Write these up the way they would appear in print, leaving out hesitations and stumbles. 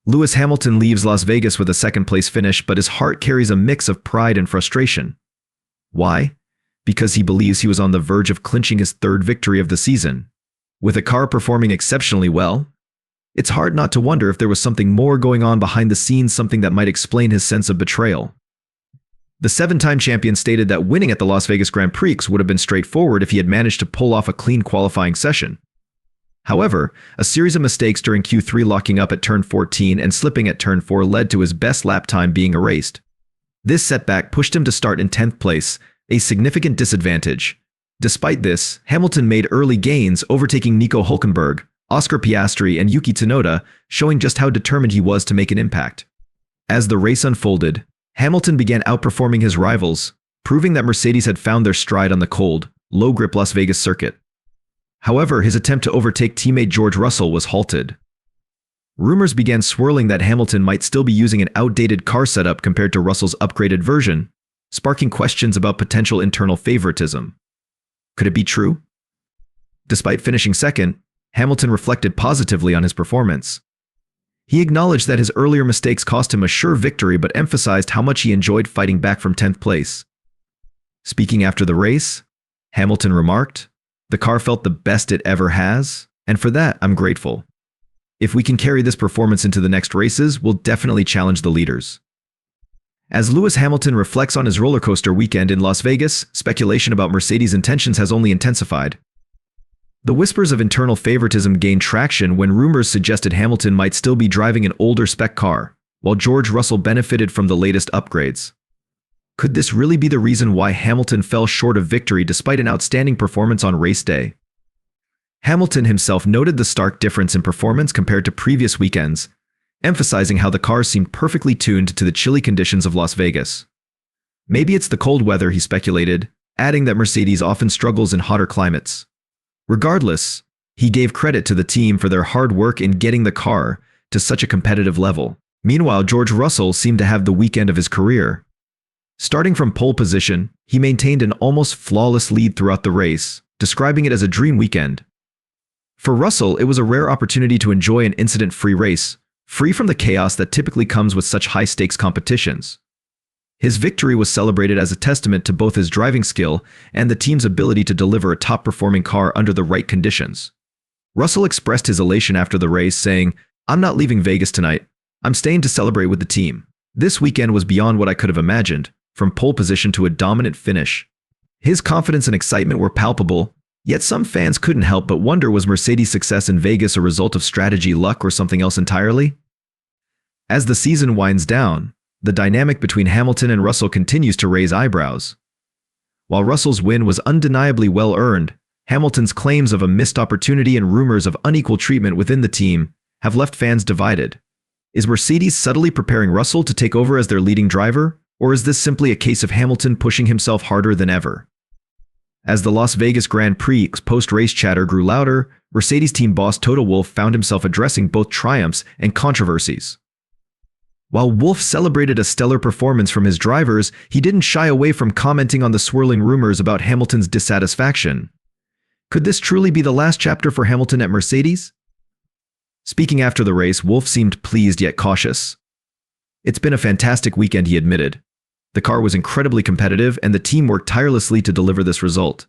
Lewis Hamilton leaves Las Vegas with a second-place finish, but his heart carries a mix of pride and frustration. Why? Because he believes he was on the verge of clinching his third victory of the season. With the car performing exceptionally well, it's hard not to wonder if there was something more going on behind the scenes, something that might explain his sense of betrayal. The seven-time champion stated that winning at the Las Vegas Grand Prix would have been straightforward if he had managed to pull off a clean qualifying session. However, a series of mistakes during Q3, locking up at turn 14 and slipping at turn 4, led to his best lap time being erased. This setback pushed him to start in 10th place, a significant disadvantage. Despite this, Hamilton made early gains, overtaking Nico Hülkenberg, Oscar Piastri, and Yuki Tsunoda, showing just how determined he was to make an impact. As the race unfolded, Hamilton began outperforming his rivals, proving that Mercedes had found their stride on the cold, low-grip Las Vegas circuit. However, his attempt to overtake teammate George Russell was halted. Rumors began swirling that Hamilton might still be using an outdated car setup compared to Russell's upgraded version, sparking questions about potential internal favoritism. Could it be true? Despite finishing second, Hamilton reflected positively on his performance. He acknowledged that his earlier mistakes cost him a sure victory, but emphasized how much he enjoyed fighting back from 10th place. Speaking after the race, Hamilton remarked, "The car felt the best it ever has, and for that, I'm grateful. If we can carry this performance into the next races, we'll definitely challenge the leaders." As Lewis Hamilton reflects on his rollercoaster weekend in Las Vegas, speculation about Mercedes' intentions has only intensified. The whispers of internal favoritism gained traction when rumors suggested Hamilton might still be driving an older spec car, while George Russell benefited from the latest upgrades. Could this really be the reason why Hamilton fell short of victory despite an outstanding performance on race day? Hamilton himself noted the stark difference in performance compared to previous weekends, emphasizing how the cars seemed perfectly tuned to the chilly conditions of Las Vegas. Maybe it's the cold weather, he speculated, adding that Mercedes often struggles in hotter climates. Regardless, he gave credit to the team for their hard work in getting the car to such a competitive level. Meanwhile, George Russell seemed to have the weekend of his career. Starting from pole position, he maintained an almost flawless lead throughout the race, describing it as a dream weekend. For Russell, it was a rare opportunity to enjoy an incident-free race, free from the chaos that typically comes with such high-stakes competitions. His victory was celebrated as a testament to both his driving skill and the team's ability to deliver a top-performing car under the right conditions. Russell expressed his elation after the race, saying, "I'm not leaving Vegas tonight. I'm staying to celebrate with the team. This weekend was beyond what I could have imagined, from pole position to a dominant finish." His confidence and excitement were palpable, yet some fans couldn't help but wonder, was Mercedes' success in Vegas a result of strategy, luck, or something else entirely? As the season winds down, the dynamic between Hamilton and Russell continues to raise eyebrows. While Russell's win was undeniably well-earned, Hamilton's claims of a missed opportunity and rumors of unequal treatment within the team have left fans divided. Is Mercedes subtly preparing Russell to take over as their leading driver, or is this simply a case of Hamilton pushing himself harder than ever? As the Las Vegas Grand Prix post-race chatter grew louder, Mercedes team boss Toto Wolff found himself addressing both triumphs and controversies. While Wolff celebrated a stellar performance from his drivers, he didn't shy away from commenting on the swirling rumors about Hamilton's dissatisfaction. Could this truly be the last chapter for Hamilton at Mercedes? Speaking after the race, Wolff seemed pleased yet cautious. "It's been a fantastic weekend," he admitted. "The car was incredibly competitive and the team worked tirelessly to deliver this result.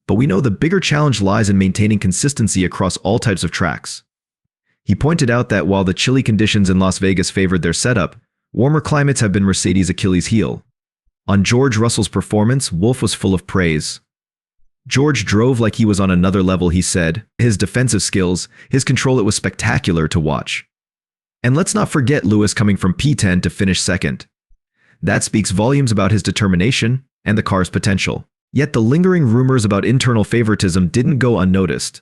But we know the bigger challenge lies in maintaining consistency across all types of tracks." He pointed out that while the chilly conditions in Las Vegas favored their setup, warmer climates have been Mercedes' Achilles heel. On George Russell's performance, Wolff was full of praise. "George drove like he was on another level," he said. "His defensive skills, his control, it was spectacular to watch. And let's not forget Lewis coming from P10 to finish second. That speaks volumes about his determination and the car's potential." Yet the lingering rumors about internal favoritism didn't go unnoticed.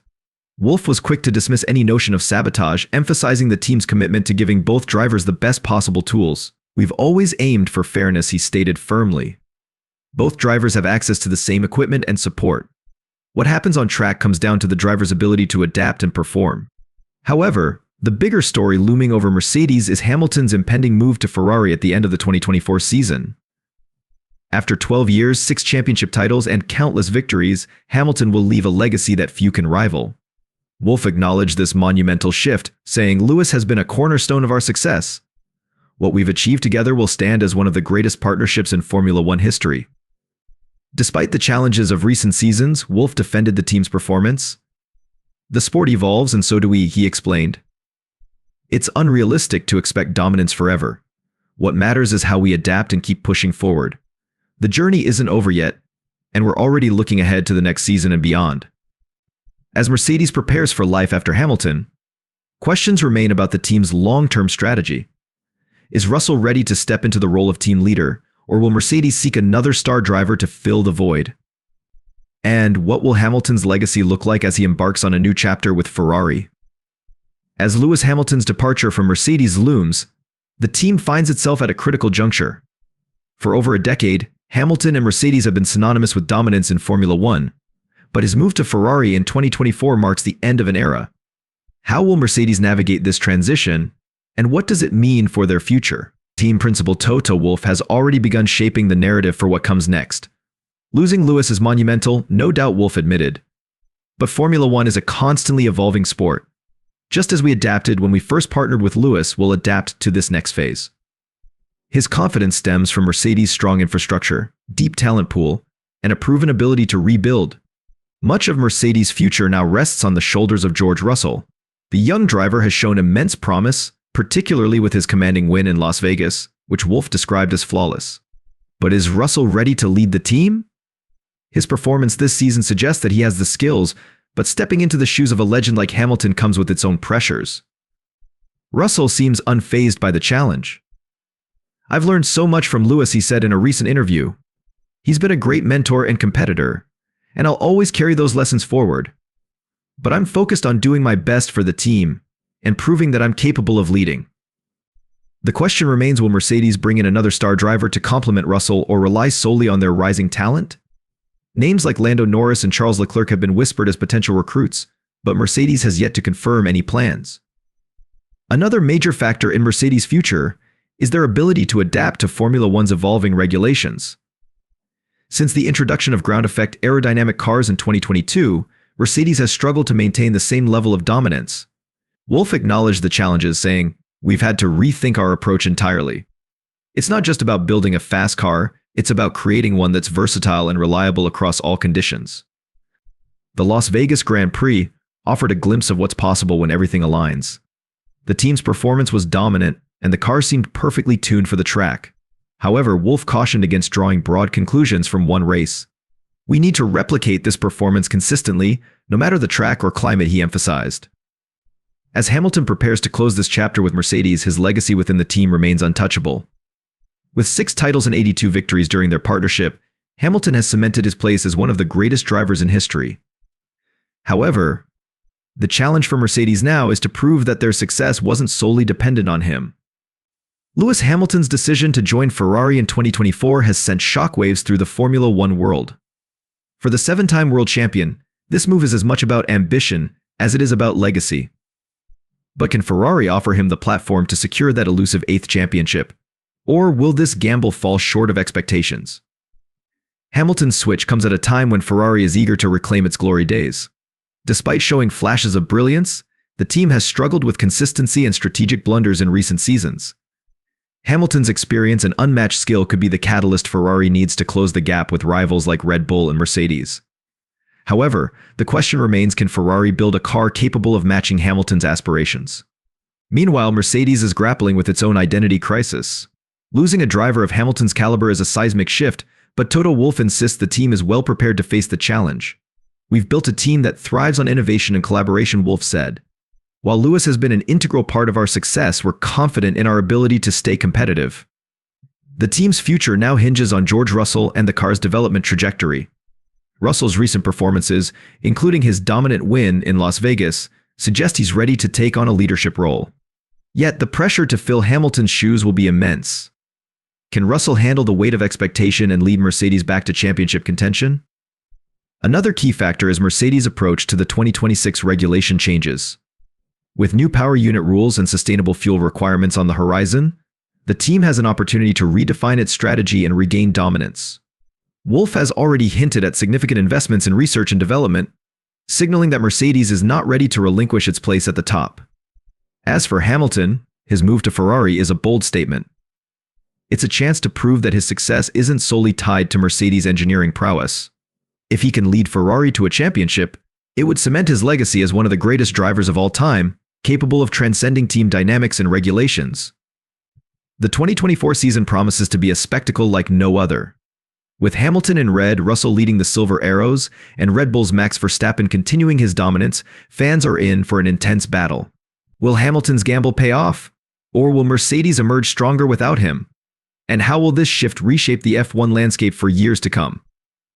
Wolff was quick to dismiss any notion of sabotage, emphasizing the team's commitment to giving both drivers the best possible tools. "We've always aimed for fairness," he stated firmly. "Both drivers have access to the same equipment and support. What happens on track comes down to the driver's ability to adapt and perform." However, the bigger story looming over Mercedes is Hamilton's impending move to Ferrari at the end of the 2024 season. After 12 years, 6 championship titles, and countless victories, Hamilton will leave a legacy that few can rival. Wolff acknowledged this monumental shift, saying, "Lewis has been a cornerstone of our success. What we've achieved together will stand as one of the greatest partnerships in Formula One history." Despite the challenges of recent seasons, Wolff defended the team's performance. "The sport evolves and so do we," he explained. "It's unrealistic to expect dominance forever. What matters is how we adapt and keep pushing forward. The journey isn't over yet, and we're already looking ahead to the next season and beyond." As Mercedes prepares for life after Hamilton, questions remain about the team's long-term strategy. Is Russell ready to step into the role of team leader, or will Mercedes seek another star driver to fill the void? And what will Hamilton's legacy look like as he embarks on a new chapter with Ferrari? As Lewis Hamilton's departure from Mercedes looms, the team finds itself at a critical juncture. For over a decade, Hamilton and Mercedes have been synonymous with dominance in Formula One, but his move to Ferrari in 2024 marks the end of an era. How will Mercedes navigate this transition, and what does it mean for their future? Team principal Toto Wolff has already begun shaping the narrative for what comes next. Losing Lewis is monumental, no doubt, Wolff admitted. But Formula One is a constantly evolving sport. Just as we adapted when we first partnered with Lewis, we'll adapt to this next phase. His confidence stems from Mercedes' strong infrastructure, deep talent pool, and a proven ability to rebuild. Much of Mercedes' future now rests on the shoulders of George Russell. The young driver has shown immense promise, particularly with his commanding win in Las Vegas, which Wolff described as flawless. But is Russell ready to lead the team? His performance this season suggests that he has the skills, but stepping into the shoes of a legend like Hamilton comes with its own pressures. Russell seems unfazed by the challenge. "I've learned so much from Lewis," he said in a recent interview. "He's been a great mentor and competitor, and I'll always carry those lessons forward. But I'm focused on doing my best for the team and proving that I'm capable of leading." The question remains, will Mercedes bring in another star driver to complement Russell or rely solely on their rising talent? Names like Lando Norris and Charles Leclerc have been whispered as potential recruits, but Mercedes has yet to confirm any plans. Another major factor in Mercedes' future is their ability to adapt to Formula One's evolving regulations. Since the introduction of ground-effect aerodynamic cars in 2022, Mercedes has struggled to maintain the same level of dominance. Wolff acknowledged the challenges, saying, "We've had to rethink our approach entirely. It's not just about building a fast car, it's about creating one that's versatile and reliable across all conditions." The Las Vegas Grand Prix offered a glimpse of what's possible when everything aligns. The team's performance was dominant, and the car seemed perfectly tuned for the track. However, Wolff cautioned against drawing broad conclusions from one race. "We need to replicate this performance consistently, no matter the track or climate," he emphasized. As Hamilton prepares to close this chapter with Mercedes, his legacy within the team remains untouchable. With 6 titles and 82 victories during their partnership, Hamilton has cemented his place as one of the greatest drivers in history. However, the challenge for Mercedes now is to prove that their success wasn't solely dependent on him. Lewis Hamilton's decision to join Ferrari in 2024 has sent shockwaves through the Formula One world. For the 7-time world champion, this move is as much about ambition as it is about legacy. But can Ferrari offer him the platform to secure that elusive 8th championship? Or will this gamble fall short of expectations? Hamilton's switch comes at a time when Ferrari is eager to reclaim its glory days. Despite showing flashes of brilliance, the team has struggled with consistency and strategic blunders in recent seasons. Hamilton's experience and unmatched skill could be the catalyst Ferrari needs to close the gap with rivals like Red Bull and Mercedes. However, the question remains, can Ferrari build a car capable of matching Hamilton's aspirations? Meanwhile, Mercedes is grappling with its own identity crisis. Losing a driver of Hamilton's caliber is a seismic shift, but Toto Wolff insists the team is well prepared to face the challenge. "We've built a team that thrives on innovation and collaboration," Wolff said. "While Lewis has been an integral part of our success, we're confident in our ability to stay competitive." The team's future now hinges on George Russell and the car's development trajectory. Russell's recent performances, including his dominant win in Las Vegas, suggest he's ready to take on a leadership role. Yet the pressure to fill Hamilton's shoes will be immense. Can Russell handle the weight of expectation and lead Mercedes back to championship contention? Another key factor is Mercedes' approach to the 2026 regulation changes. With new power unit rules and sustainable fuel requirements on the horizon, the team has an opportunity to redefine its strategy and regain dominance. Wolff has already hinted at significant investments in research and development, signaling that Mercedes is not ready to relinquish its place at the top. As for Hamilton, his move to Ferrari is a bold statement. It's a chance to prove that his success isn't solely tied to Mercedes' engineering prowess. If he can lead Ferrari to a championship, it would cement his legacy as one of the greatest drivers of all time, capable of transcending team dynamics and regulations. The 2024 season promises to be a spectacle like no other. With Hamilton in red, Russell leading the Silver Arrows, and Red Bull's Max Verstappen continuing his dominance, fans are in for an intense battle. Will Hamilton's gamble pay off? Or will Mercedes emerge stronger without him? And how will this shift reshape the F1 landscape for years to come?